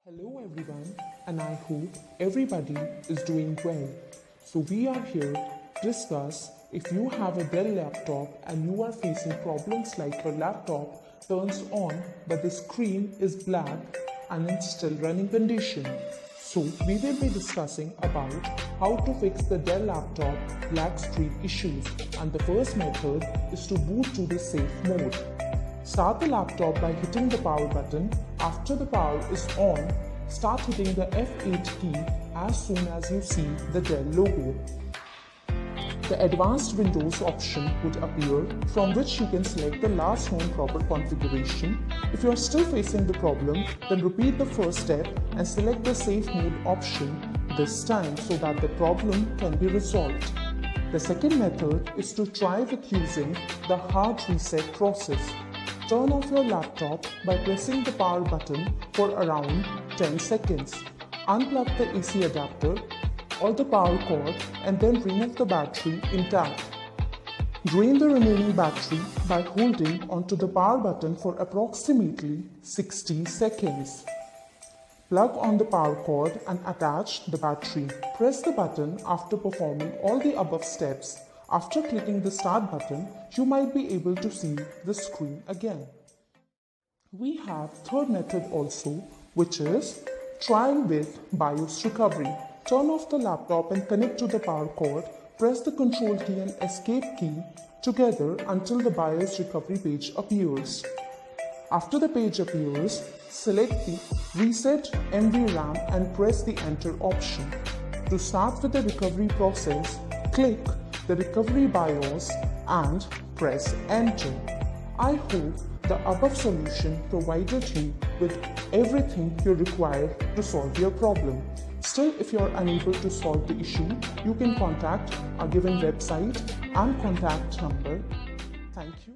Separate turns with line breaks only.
Hello everyone, and I hope everybody is doing well. So we are here to discuss if you have a Dell laptop and you are facing problems like your laptop turns on but the screen is black and in still running condition. So we will be discussing about how to fix the Dell laptop black screen issues, and the first method is to boot to the safe mode. Start the laptop by hitting the power button. After the power is on, start hitting the F8 key as soon as you see the Dell logo. The Advanced Windows option would appear, from which you can select the last known proper configuration. If you are still facing the problem, then repeat the first step and select the Safe Mode option this time so that the problem can be resolved. The second method is to try with using the hard reset process. Turn off your laptop by pressing the power button for around 10 seconds. Unplug the AC adapter or the power cord and then remove the battery intact. Drain the remaining battery by holding onto the power button for approximately 60 seconds. Plug on the power cord and attach the battery. Press the button after performing all the above steps. After clicking the start button, you might be able to see the screen again. We have third method also, which is trying with BIOS recovery. Turn off the laptop and connect to the power cord. Press the control key and escape key together until the BIOS recovery page appears. After the page appears, select the Reset NVRAM and press the Enter option. To start with the recovery process, click the Recovery BIOS and press Enter. I hope the above solution provided you with everything you require to solve your problem. Still, if you are unable to solve the issue, you can contact our given website and contact number. Thank you.